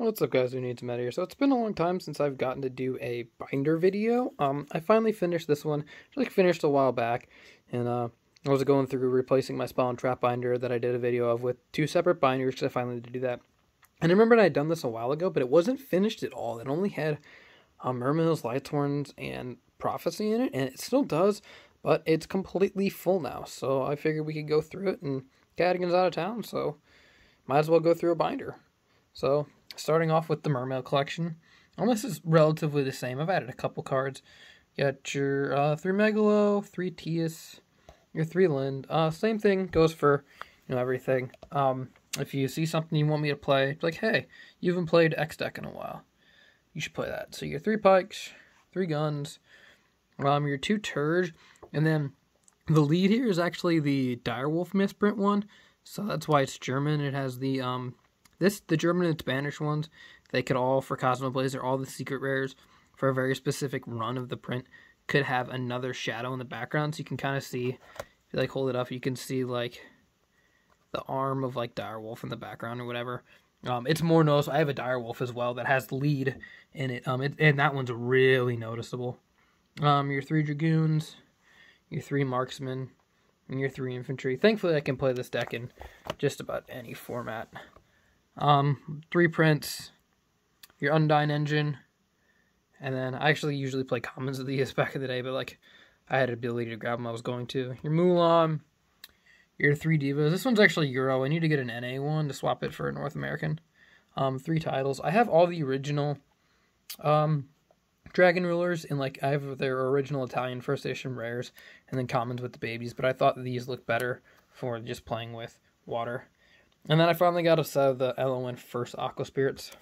What's up, guys? Who needs Matt here? So it's been a long time since I've gotten to do a binder video. I finally finished this one. Finished a while back, and I was going through replacing my Spawn Trap binder that I did a video of with two separate binders because I finally did do that. And I remembered I had done this a while ago, but it wasn't finished at all. It only had Mermail's, Lightsworns, and Prophecy in it, and it still does, but it's completely full now. So I figured we could go through it, and Cadigan's out of town, so might as well go through a binder. So, starting off with the Mermail Collection. This is relatively the same. I've added a couple cards. You got your 3 Megalo, 3 Tias, your 3 Lind. Same thing goes for, everything. If you see something you want me to play, like, hey, you haven't played X deck in a while, you should play that. So your 3 Pikes, 3 Guns, your 2 Turge, and then the lead here is actually the Direwolf misprint one. So that's why it's German. It has the the German and Spanish ones, they could all, for Cosmoblazer, all the secret rares for a very specific run of the print could have another shadow in the background. So you can kind of see, if you hold it up, you can see like the arm of like Direwolf in the background or whatever. It's more noticeable. I have a Direwolf as well that has lead in it, and that one's really noticeable. Your 3 Dragoons, your 3 Marksmen, and your 3 Infantry. Thankfully, I can play this deck in just about any format. 3 prints, your Undyne Engine, and then I actually usually play commons of these back in the day, but like I had the ability to grab them, I was going to. Your Mulan, your 3 Divas. This one's actually Euro. I need to get an NA one to swap it for a North American. 3 titles. I have all the original Dragon Rulers, and like I have their original Italian first edition rares, and then commons with the babies, but I thought these looked better for just playing with water. And then I finally got a set of the LON first Aqua Spirits.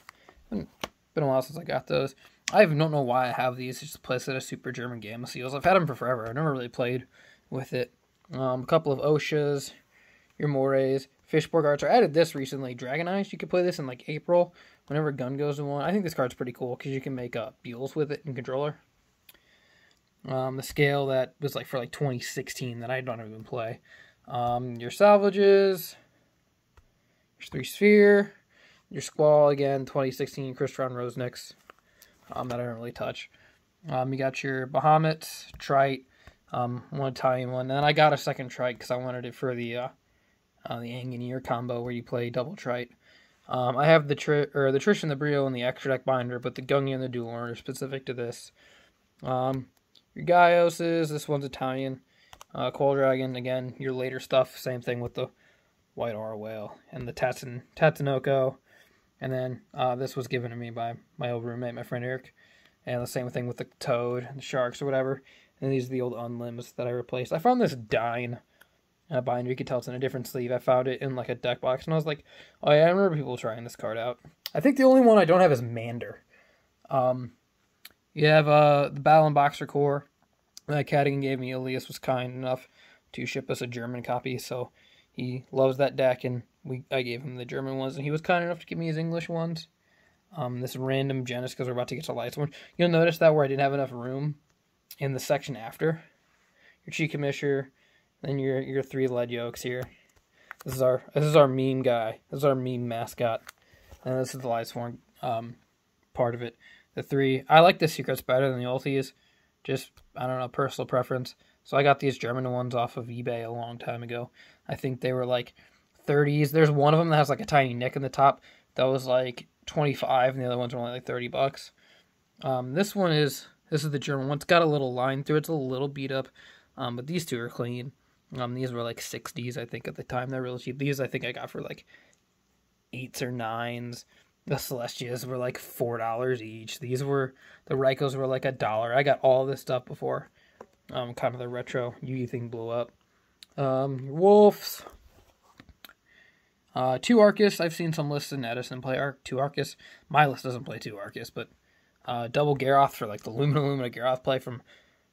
It's been a while since I got those. I don't know why I have these. It's just a playset of Super German Gamma Seals. I've had them for forever. I've never really played with it. A couple of Oshas, your Morays, Fishborg Archer. I added this recently, Dragon Eyes. You could play this in like April, whenever a gun goes to 1. I think this card's pretty cool because you can make Buells with it in controller. The scale that was like for like 2016 that I don't even play. Your Salvages. Your 3 Sphere, your Squall, again, 2016 Crystron Rosenicks, that I don't really touch. You got your Bahamut, Trite, one Italian one, and then I got a second Trite because I wanted it for the Angineer combo where you play double Trite. I have the Trish and the Brio and the extra deck binder, but the Gungi and the Dueler are specific to this. Your Gaioses, this one's Italian. Coal Dragon, again, your later stuff, same thing with the White Aura Whale, and the Tatsunoko, and then this was given to me by my old roommate, my friend Eric, and the same thing with the Toad, and the Sharks, or whatever, and these are the old Unlims that I replaced. I found this Dine binder, you can tell it's in a different sleeve. I found it in like a deck box, and I was like, oh yeah, I remember people trying this card out. I think the only one I don't have is Mander. You have the Battle and Boxer Core that Cadigan gave me. Elias was kind enough to ship us a German copy, so he loves that deck, and I gave him the German ones, and he was kind enough to give me his English ones. This random Genesis, because we're about to get to Lightsworn. You'll notice that where I didn't have enough room in the section after. Your Chica Misher, then your 3 Lead Yokes here. This is our meme guy. This is our meme mascot, and this is the Lightsworn part of it. The 3. I like the secrets better than the ultis. Just, I don't know, personal preference. So I got these German ones off of eBay a long time ago. I think they were like 30s. There's one of them that has like a tiny nick in the top that was like 25, and the other ones were only like $30. This is the German one. It's got a little line through it. It's a little beat up, but these 2 are clean. These were like 60s, I think, at the time. They're really cheap. These I think I got for like 8s or 9s. The Celestias were like $4 each. The Raikos were like $1. I got all this stuff before kind of the retro Yugi thing blew up. Your Wolves. 2 Arcus. I've seen some lists in Edison play 2 Arcus. My list doesn't play 2 Arcus, but double Garroth for like the Lumina Garroth play from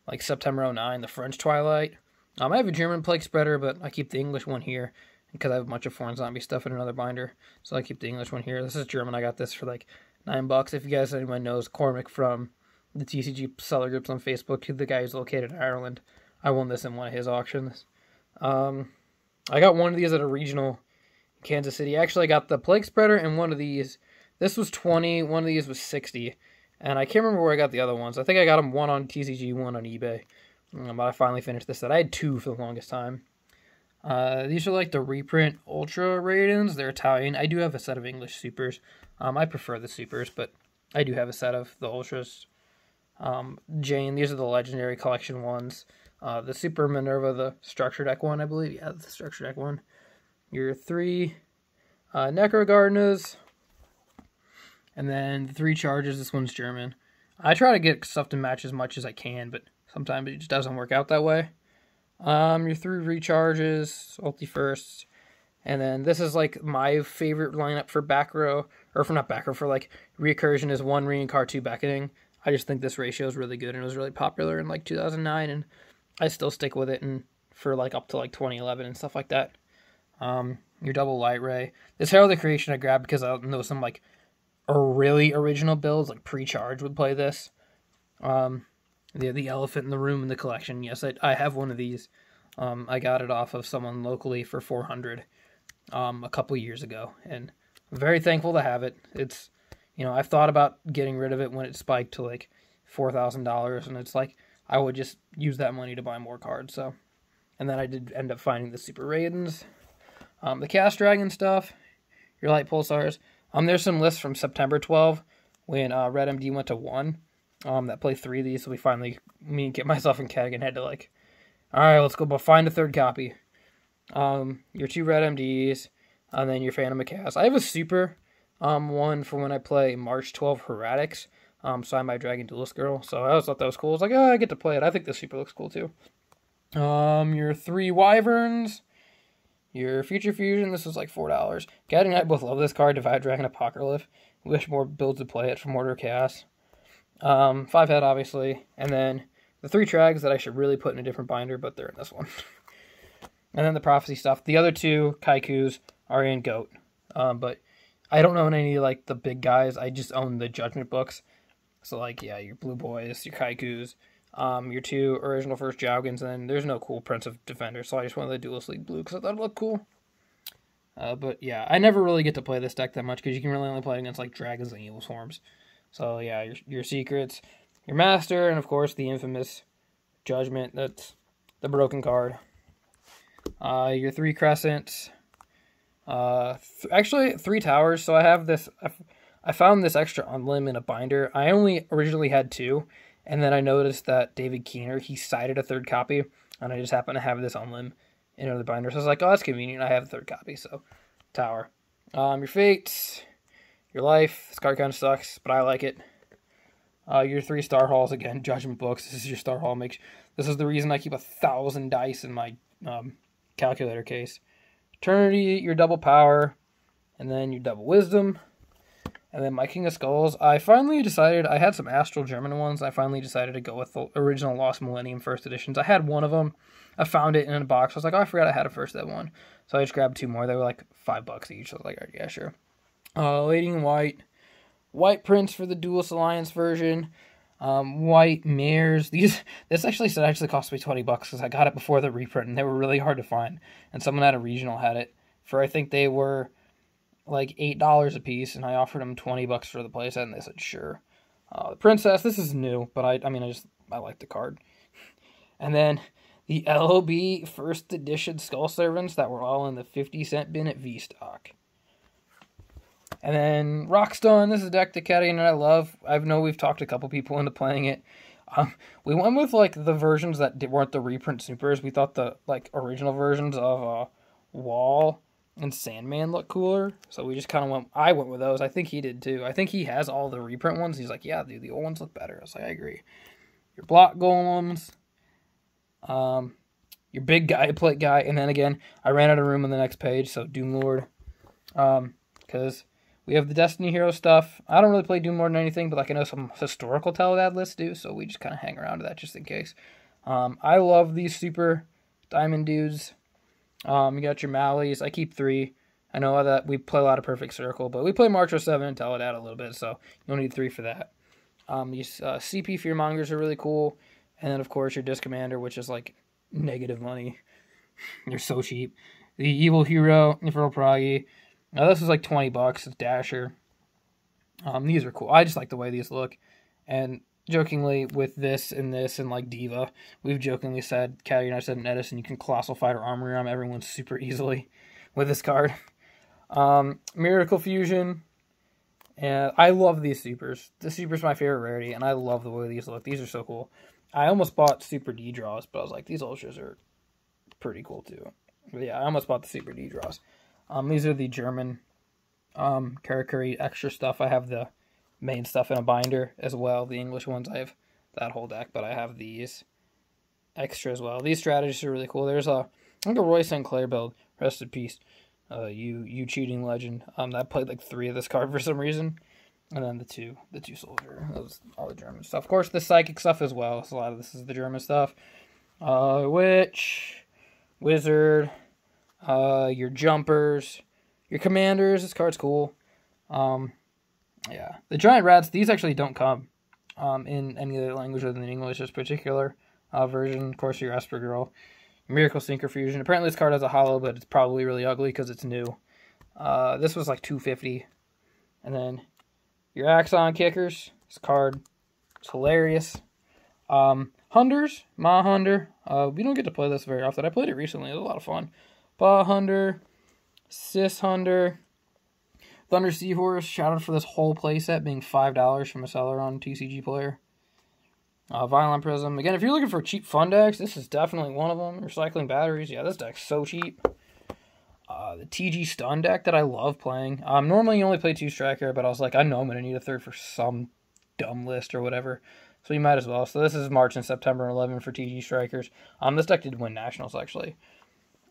like September 09, the French Twilight. I have a German Plague Spreader, but I keep the English one here because I have a bunch of foreign zombie stuff in another binder, so I keep the English one here. This is German. I got this for like $9. If you guys anyone knows Cormac from the TCG seller groups on Facebook, the guy who's located in Ireland, I won this in one of his auctions. I got one of these at a regional in Kansas City. Actually, I got the Plague Spreader and one of these. This was 20, one of these was 60, and I can't remember where I got the other ones. I think I got them one on TCG, one on eBay, but I finally finished this set. I had two for the longest time. These are like the reprint Ultra Raidens. They're Italian. I do have a set of English Supers. I prefer the Supers, but I do have a set of the Ultras. Jane, these are the Legendary Collection ones. The Super Minerva, the Structure Deck one, I believe. Yeah, the Structure Deck one. Your 3 Necro Gardenas. And then the 3 Charges. This one's German. I try to get stuff to match as much as I can, but sometimes it just doesn't work out that way. Your 3 Recharges, Ulti Firsts. And then this is like my favorite lineup for back row, or for not back row, for like recursion is 1 Reincar, 2 Beckoning. I just think this ratio is really good, and it was really popular in like 2009, and I still stick with it and for like up to like 2011 and stuff like that. Your double Light Ray. This Herald of Creation I grabbed because I know some like really original builds, like Pre-Charge would play this. The Elephant in the Room in the collection. Yes, I have one of these. I got it off of someone locally for $400 a couple years ago, and I'm very thankful to have it. It's, you know, I've thought about getting rid of it when it spiked to like $4,000, and it's like I would just use that money to buy more cards. So, and then I did end up finding the Super Raidens, the Cast Dragon stuff, your Light Pulsars. There's some lists from September 12 when Red MD went to 1. That play 3 of these, so me get myself and Cadogan had to like, all right, let's go find a third copy. Your 2 Red MDs, and then your Phantom of Chaos. I have a Super one for when I play March 12 Heretics, signed by Dragon Duelist Girl, so I always thought that was cool. I was like, oh, I get to play it. I think the Super looks cool too. Your 3 Wyverns, your Future Fusion, this is like $4. Cat and I both love this card, Divide Dragon Apocalypse. Wish more builds would play it from Order of Chaos. 5 head, obviously, and then the 3 Trags that I should really put in a different binder, but they're in this one. And then the Prophecy stuff. The other 2 Kaikus are in Goat, but I don't own any like the big guys. I just own the Judgment books. So like, yeah, your Blue Boys, your Kaikus, your 2 original first Jougans, and then there's no cool Prince of Defender, so I just wanted the Duelist League Blue because I thought it looked cool. But yeah, I never really get to play this deck that much because you can really only play against like Dragons and Evil Swarms. So yeah, your Secrets, your Master, and of course the infamous Judgment. That's the broken card. Your 3 Crescents. Actually 3 Towers. So I have this. I found this extra Unlim in a binder. I only originally had 2, and then I noticed that David Keener, he cited a 3rd copy, and I just happened to have this Unlim in another binder. So I was like, oh, that's convenient. I have a 3rd copy. So Tower. Your Fates. Your Life. This card kind of sucks, but I like it. Your 3 Star Halls, again, Judgment books. This is your Star Hall. This is the reason I keep 1,000 dice in my calculator case. Eternity, your Double Power, and then your Double Wisdom, and then my King of Skulls. I finally decided, I had some Astral German ones. I finally decided to go with the original Lost Millennium first editions. I had one of them. I found it in a box. I was like, oh, I forgot I had a first ed one. So I just grabbed 2 more. They were like $5 each. So I was like, yeah, sure. Lady in White. White Prince for the Duelist Alliance version. White Mares. This actually cost me $20 because I got it before the reprint, and they were really hard to find. And someone at a regional had it for, I think they were like $8 a piece, and I offered them $20 for the playset, and they said sure. The Princess. This is new, but I like the card. And then the LOB first edition Skull Servants that were all in the 50-cent bin at V-Stock. And then Rockstone, this is a deck that Caddy and I love. I know we've talked a couple people into playing it. We went with like the versions that weren't the reprint supers. We thought the like original versions of Wall and Sandman looked cooler, so we just kind of I went with those. I think he did too. I think he has all the reprint ones. He's like, yeah, dude, the old ones look better. I was like, I agree. Your Block Golems, your big guy plate guy, and then again, I ran out of room on the next page, so Doomlord, because we have the Destiny Hero stuff. I don't really play Doom more than anything, but like I know some historical Teledad lists do, so we just kind of hang around to that just in case. I love these super diamond dudes. You got your Malleys. I keep 3. I know that we play a lot of Perfect Circle, but we play Marcher 7 and Teledad a little bit, so you don't need 3 for that. These CP Fearmongers are really cool. And then, of course, your Disc Commander, which is like negative money. They're so cheap. The Evil Hero, Infernal Proggy. Now, this is like $20. It's Dasher. These are cool. I just like the way these look. And jokingly, with this and like Diva, we've jokingly said, Caddy and I said in Edison, you can Colossal Fighter Armory on everyone super easily with this card. Miracle Fusion. And I love these supers. The super's my favorite rarity, and I love the way these look. These are so cool. I almost bought Super D draws, but I was like, these ultras are pretty cool too. But yeah, I almost bought the Super D draws. These are the German Karakuri extra stuff. I have the main stuff in a binder as well. The English ones, I have that whole deck, but I have these extra as well. These strategies are really cool. There's I think a Roy St. Clair build. Rest in peace. You cheating legend. That played like 3 of this card for some reason. And then the two soldier. That was all the German stuff. Of course, the psychic stuff as well. So a lot of this is the German stuff. Witch, wizard, your jumpers, your commanders. This card's cool. Yeah, the giant rats. These actually don't come in any other language other than English. This particular version. Of course, your Esper Girl. Miracle Synchro Fusion. Apparently this card has a holo, but it's probably really ugly because it's new. This was like $250. And then your Axon Kickers. This card is hilarious. Hunders. Ma Hunder. We don't get to play this very often. I played it recently. It was a lot of fun. Ba Hunder. Sis Hunder. Thunder Seahorse. Shout out for this whole playset being $5 from a seller on TCG Player. Violent Prism. Again, if you're looking for cheap fun decks, this is definitely one of them. Recycling Batteries. Yeah, this deck's so cheap. The TG Stun deck that I love playing. Normally you only play 2 Striker, but I was like, I know I'm going to need a 3rd for some dumb list or whatever. So you might as well. So this is March and September 11 for TG Strikers. This deck did win Nationals, actually.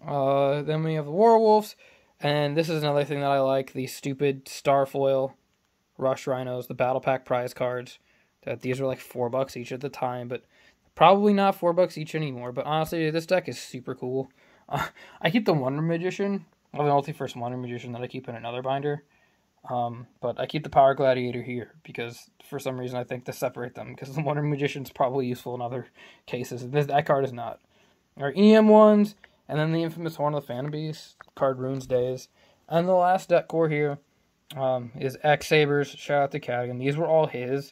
Then we have the Werewolves. And this is another thing that I like. The stupid Starfoil Rush Rhinos. The Battle Pack prize cards. That these are like $4 each at the time, but probably not $4 each anymore. But honestly, this deck is super cool. I keep the Wonder Magician. I have an Ulti-First Wonder Magician that I keep in another binder. But I keep the Power Gladiator here because for some reason I think to separate them because the Wonder Magician's probably useful in other cases. That card is not. Our EM ones, and then the infamous Horn of the Phantom Beast, card Runes Days. And the last deck core here is X Sabers. Shout out to Cadigan. These were all his.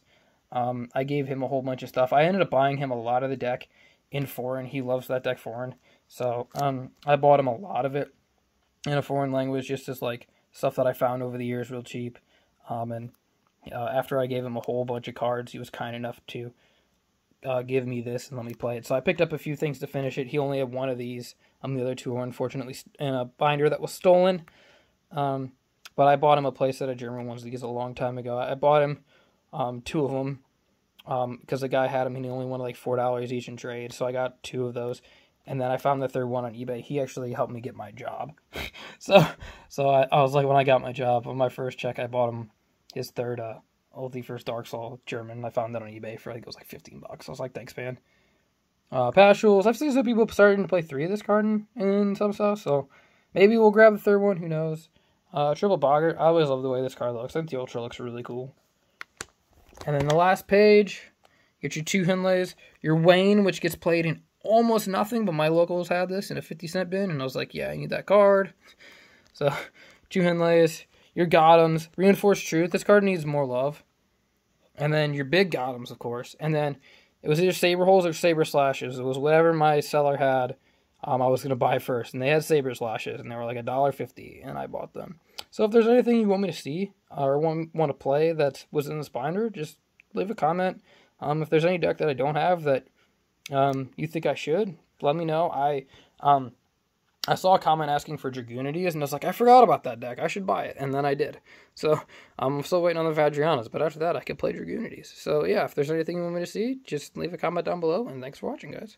I gave him a whole bunch of stuff. I ended up buying him a lot of the deck in foreign. He loves that deck foreign. So, I bought him a lot of it in a foreign language, just as, like, stuff that I found over the years real cheap. After I gave him a whole bunch of cards, he was kind enough to give me this and let me play it. So I picked up a few things to finish it. He only had one of these. The other 2 were unfortunately in a binder that was stolen. But I bought him a playset of German ones these a long time ago. I bought him 2 of them because the guy had them and he only wanted like $4 each in trade. So I got 2 of those. And then I found the 3rd one on eBay. He actually helped me get my job. so I was like, when I got my job, on my first check, I bought him his 3rd Ulti-First Dark Soul German. I found that on eBay for, I think it was like $15. I was like, thanks, man. Pastules. I've seen some people starting to play 3 of this card in some stuff, so maybe we'll grab the 3rd one. Who knows? Triple Boggart. I always love the way this card looks. I think the Ultra looks really cool. And then the last page, get your 2 Hinleys. Your Wayne, which gets played in almost nothing, but my locals had this in a 50-cent bin, and I was like, yeah, I need that card. So, 2 Hinleys. Your Gothams. Reinforced Truth. This card needs more love. And then your big Gothams, of course. And then it was either Saber Holes or Saber Slashes. It was whatever my seller had, I was going to buy first. And they had Saber Slashes, and they were like $1.50, and I bought them. So if there's anything you want me to see or want to play that was in this binder, just leave a comment. If there's any deck that I don't have that you think I should, let me know. I saw a comment asking for Dragoonities, and I was like, I forgot about that deck. I should buy it. And then I did. So I'm still waiting on the Vadrianas, but after that, I could play Dragoonities. So yeah, if there's anything you want me to see, just leave a comment down below, and thanks for watching, guys.